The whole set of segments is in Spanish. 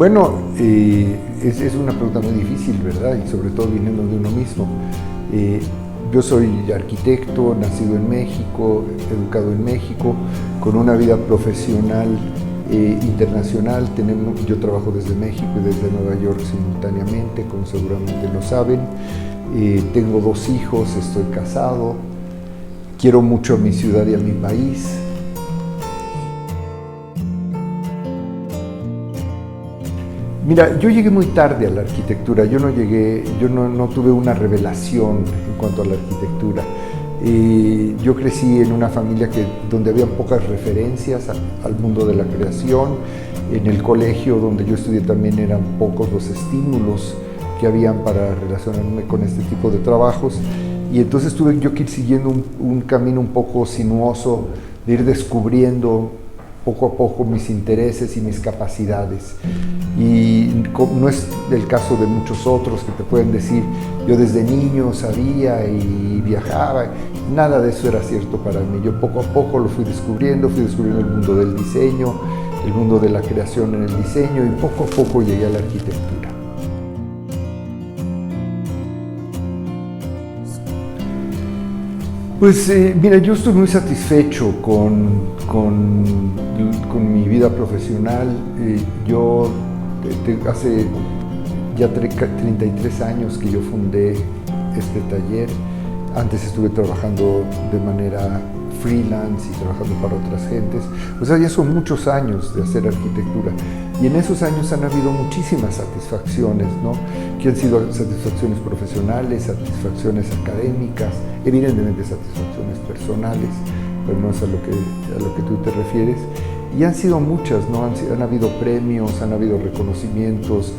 Bueno, es una pregunta muy difícil, ¿verdad? Y sobre todo viniendo de uno mismo. Yo soy arquitecto, nacido en México, educado en México, con una vida profesional internacional. Yo trabajo desde México y desde Nueva York simultáneamente, como seguramente lo saben. Tengo 2 hijos, estoy casado, quiero mucho a mi ciudad y a mi país. Mira, yo llegué muy tarde a la arquitectura, yo no tuve una revelación en cuanto a la arquitectura. Yo crecí en una familia donde había pocas referencias al mundo de la creación. En el colegio donde yo estudié también eran pocos los estímulos que habían para relacionarme con este tipo de trabajos. Y entonces tuve yo que ir siguiendo un camino un poco sinuoso de ir descubriendo poco a poco mis intereses y mis capacidades. Y no es el caso de muchos otros que te pueden decir, yo desde niño sabía y viajaba. Nada de eso era cierto para mí. Yo poco a poco lo fui descubriendo el mundo del diseño, el mundo de la creación en el diseño, y poco a poco llegué a la arquitectura. Pues mira, yo estoy muy satisfecho con mi vida profesional. Yo hace ya 33 años que yo fundé este taller. Antes estuve trabajando de manera freelance y trabajando para otras gentes. O sea, ya son muchos años de hacer arquitectura. Y en esos años han habido muchísimas satisfacciones, ¿no? Que han sido satisfacciones profesionales, satisfacciones académicas, evidentemente satisfacciones personales, pero no es a lo que tú te refieres. Y han sido muchas, ¿no? Han habido premios, han habido reconocimientos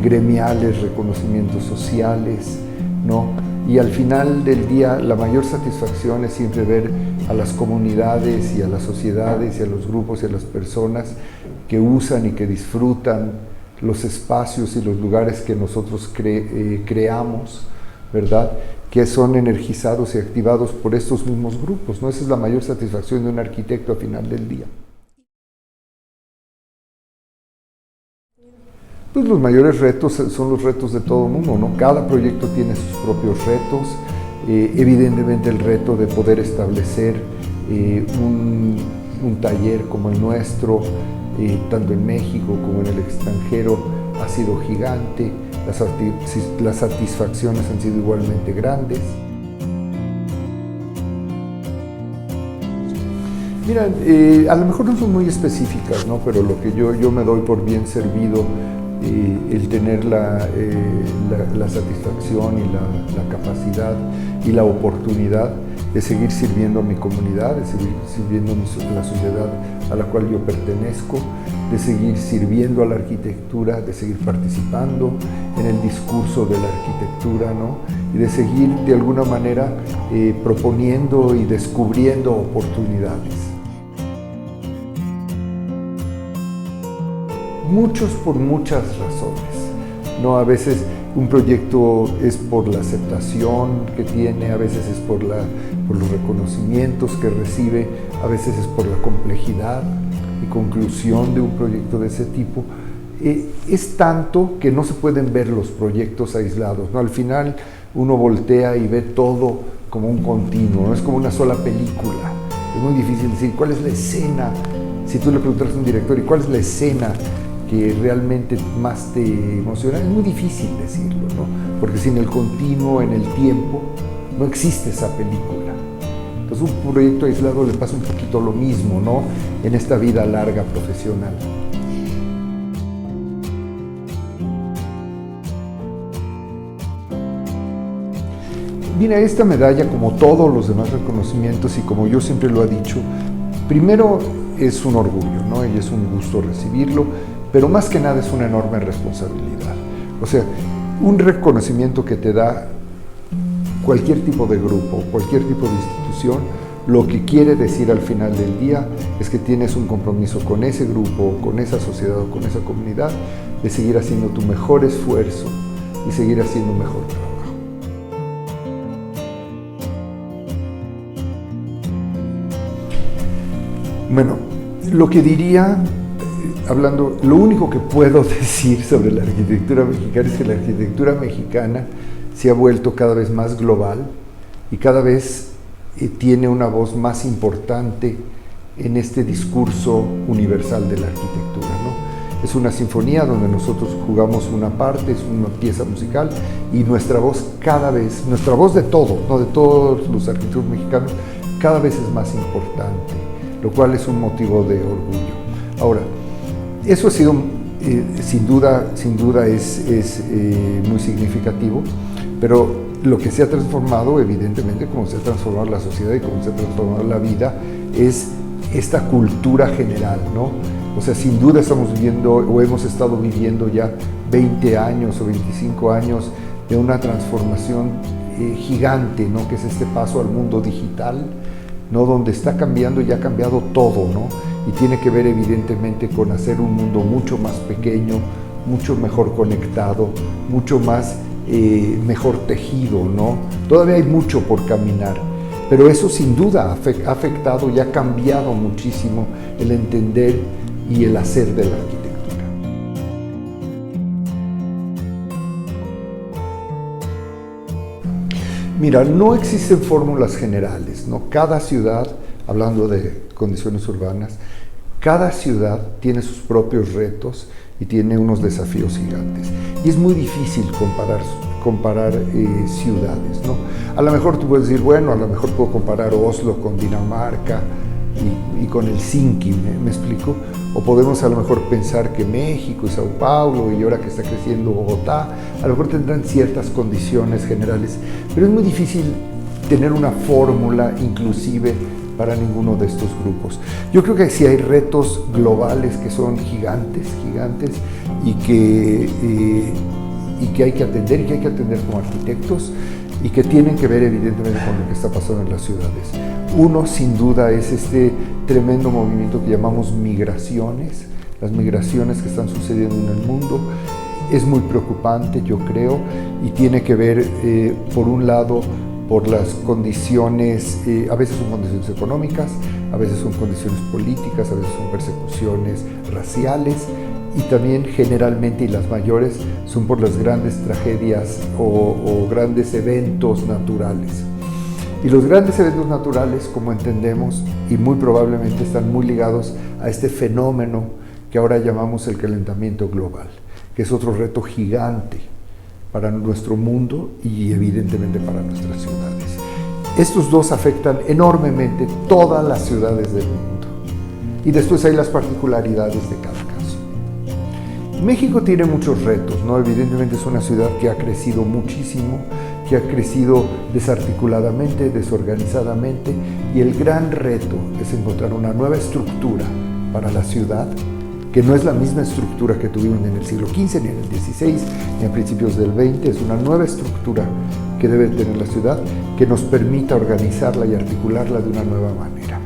gremiales, reconocimientos sociales, ¿no? Y al final del día, la mayor satisfacción es siempre ver a las comunidades y a las sociedades y a los grupos y a las personas que usan y que disfrutan los espacios y los lugares que nosotros creamos, ¿verdad? Que son energizados y activados por estos mismos grupos, ¿no? Esa es la mayor satisfacción de un arquitecto al final del día. Pues los mayores retos son los retos de todo el mundo, ¿no? Cada proyecto tiene sus propios retos. Evidentemente el reto de poder establecer un taller como el nuestro, tanto en México como en el extranjero, ha sido gigante. Las satisfacciones han sido igualmente grandes. Mira, a lo mejor no son muy específicas, ¿no? Pero lo que yo me doy por bien servido, el tener la satisfacción y la capacidad y la oportunidad de seguir sirviendo a mi comunidad, de seguir sirviendo a la sociedad a la cual yo pertenezco, de seguir sirviendo a la arquitectura, de seguir participando en el discurso de la arquitectura, ¿no? Y de seguir de alguna manera proponiendo y descubriendo oportunidades. Muchos por muchas razones, ¿no? A veces un proyecto es por la aceptación que tiene, a veces es por los reconocimientos que recibe, a veces es por la complejidad y conclusión de un proyecto de ese tipo. Es tanto que no se pueden ver los proyectos aislados, ¿no? Al final uno voltea y ve todo como un continuo, no es como una sola película. Es muy difícil decir cuál es la escena. Si tú le preguntas a un director, ¿y cuál es la escena que realmente más te emociona? Es muy difícil decirlo, ¿no? Porque sin el continuo en el tiempo no existe esa película. Entonces un proyecto aislado le pasa un poquito lo mismo, ¿no? En esta vida larga profesional. Mira, esta medalla, como todos los demás reconocimientos y como yo siempre lo he dicho, primero es un orgullo, ¿no? Y es un gusto recibirlo, pero más que nada es una enorme responsabilidad. O sea, un reconocimiento que te da cualquier tipo de grupo, cualquier tipo de institución, lo que quiere decir al final del día es que tienes un compromiso con ese grupo, con esa sociedad o con esa comunidad, de seguir haciendo tu mejor esfuerzo y seguir haciendo un mejor trabajo. Bueno, lo que diría hablando, lo único que puedo decir sobre la arquitectura mexicana es que la arquitectura mexicana se ha vuelto cada vez más global y cada vez tiene una voz más importante en este discurso universal de la arquitectura, ¿no? Es una sinfonía donde nosotros jugamos una parte, es una pieza musical y nuestra voz cada vez, nuestra voz de todo, ¿no? De todos los arquitectos mexicanos, cada vez es más importante, lo cual es un motivo de orgullo. Ahora, eso ha sido, sin duda es muy significativo, pero lo que se ha transformado, evidentemente, como se ha transformado la sociedad y como se ha transformado la vida, es esta cultura general, ¿no? O sea, sin duda estamos viviendo o hemos estado viviendo ya 20 años o 25 años de una transformación gigante, ¿no? Que es este paso al mundo digital, ¿no? Donde está cambiando y ha cambiado todo, ¿no? Y tiene que ver evidentemente con hacer un mundo mucho más pequeño, mucho mejor conectado, mucho más mejor tejido, ¿no? Todavía hay mucho por caminar, pero eso sin duda ha afectado y ha cambiado muchísimo el entender y el hacer de la arquitectura. Mira, no existen fórmulas generales, ¿no? Cada ciudad, hablando de condiciones urbanas, cada ciudad tiene sus propios retos y tiene unos desafíos gigantes. Y es muy difícil comparar ciudades, ¿no? A lo mejor tú puedes decir, bueno, a lo mejor puedo comparar Oslo con Dinamarca y con Helsinki, ¿me explico? O podemos a lo mejor pensar que México y Sao Paulo y ahora que está creciendo Bogotá, a lo mejor tendrán ciertas condiciones generales, pero es muy difícil tener una fórmula inclusive para ninguno de estos grupos. Yo creo que sí hay retos globales que son gigantes y que hay que atender como arquitectos y que tienen que ver evidentemente con lo que está pasando en las ciudades. Uno, sin duda, es este tremendo movimiento que llamamos migraciones, las migraciones que están sucediendo en el mundo. Es muy preocupante, yo creo, y tiene que ver, por un lado, por las condiciones, a veces son condiciones económicas, a veces son condiciones políticas, a veces son persecuciones raciales, y también generalmente, y las mayores, son por las grandes tragedias o grandes eventos naturales. Y los grandes eventos naturales, como entendemos, y muy probablemente están muy ligados a este fenómeno que ahora llamamos el calentamiento global, que es otro reto gigante para nuestro mundo y evidentemente para nuestras ciudades. Estos dos afectan enormemente todas las ciudades del mundo. Y después hay las particularidades de cada caso. México tiene muchos retos, ¿no? Evidentemente es una ciudad que ha crecido muchísimo, que ha crecido desarticuladamente, desorganizadamente, y el gran reto es encontrar una nueva estructura para la ciudad, que no es la misma estructura que tuvimos en el siglo XV, ni en el XVI, ni a principios del XX, es una nueva estructura que debe tener la ciudad, que nos permita organizarla y articularla de una nueva manera.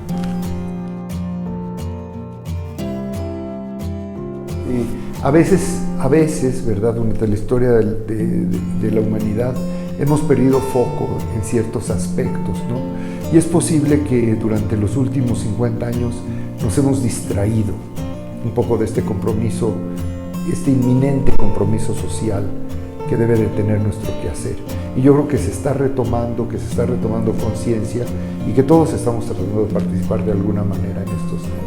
A veces, ¿verdad?, durante la historia de la humanidad, hemos perdido foco en ciertos aspectos, ¿no? Y es posible que durante los últimos 50 años nos hemos distraído un poco de este compromiso, este inminente compromiso social que debe de tener nuestro quehacer. Y yo creo que se está retomando conciencia y que todos estamos tratando de participar de alguna manera en estos temas.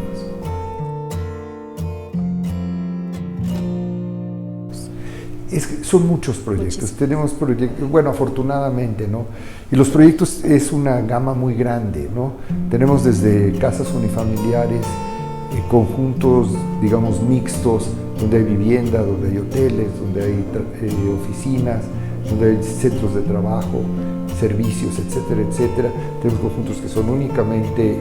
Son muchos proyectos, tenemos proyectos, bueno, afortunadamente, ¿no? Y los proyectos es una gama muy grande, ¿no? Tenemos desde casas unifamiliares, conjuntos, digamos, mixtos, donde hay vivienda, donde hay hoteles, donde hay oficinas, donde hay centros de trabajo, servicios, etcétera, etcétera. Tenemos conjuntos que son únicamente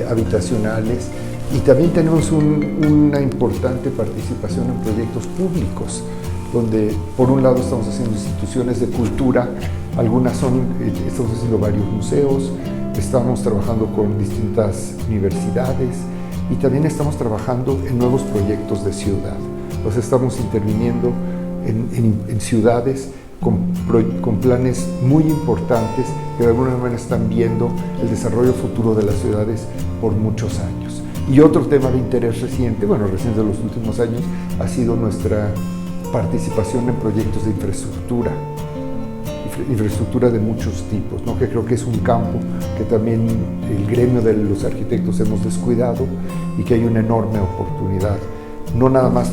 habitacionales. Y también tenemos una importante participación en proyectos públicos, donde por un lado estamos haciendo instituciones de cultura, estamos haciendo varios museos, estamos trabajando con distintas universidades y también estamos trabajando en nuevos proyectos de ciudad. Estamos interviniendo en ciudades con planes muy importantes que de alguna manera están viendo el desarrollo futuro de las ciudades por muchos años. Y otro tema de interés reciente, reciente de los últimos años, ha sido nuestra participación en proyectos de infraestructura de muchos tipos, ¿no? Que creo que es un campo que también el gremio de los arquitectos hemos descuidado y que hay una enorme oportunidad, no nada más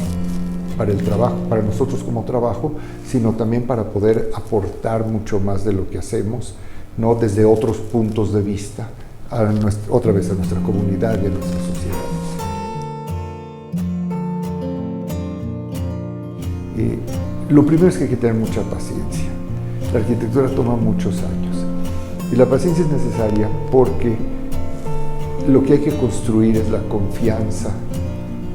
para el trabajo, para nosotros como trabajo, sino también para poder aportar mucho más de lo que hacemos, ¿no? Desde otros puntos de vista, otra vez a nuestra comunidad y a nuestra sociedad. Lo primero es que hay que tener mucha paciencia. La arquitectura toma muchos años y la paciencia es necesaria porque lo que hay que construir es la confianza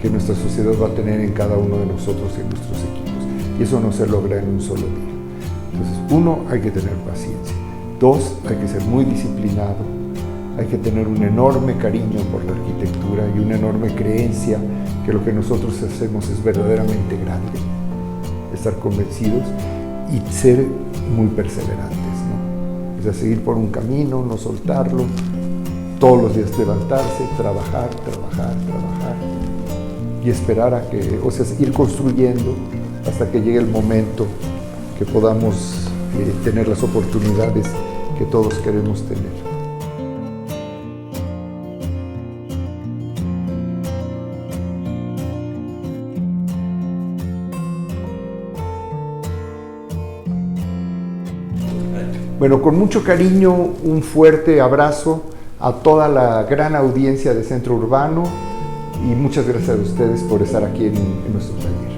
que nuestra sociedad va a tener en cada uno de nosotros y en nuestros equipos, y eso no se logra en un solo día. Entonces, uno, hay que tener paciencia. Dos, hay que ser muy disciplinado, hay que tener un enorme cariño por la arquitectura y una enorme creencia que lo que nosotros hacemos es verdaderamente grande, estar convencidos y ser muy perseverantes, ¿no? O sea, seguir por un camino, no soltarlo, todos los días levantarse, trabajar y esperar a que, ir construyendo hasta que llegue el momento que podamos tener las oportunidades que todos queremos tener. Bueno, con mucho cariño, un fuerte abrazo a toda la gran audiencia de Centro Urbano y muchas gracias a ustedes por estar aquí en nuestro taller.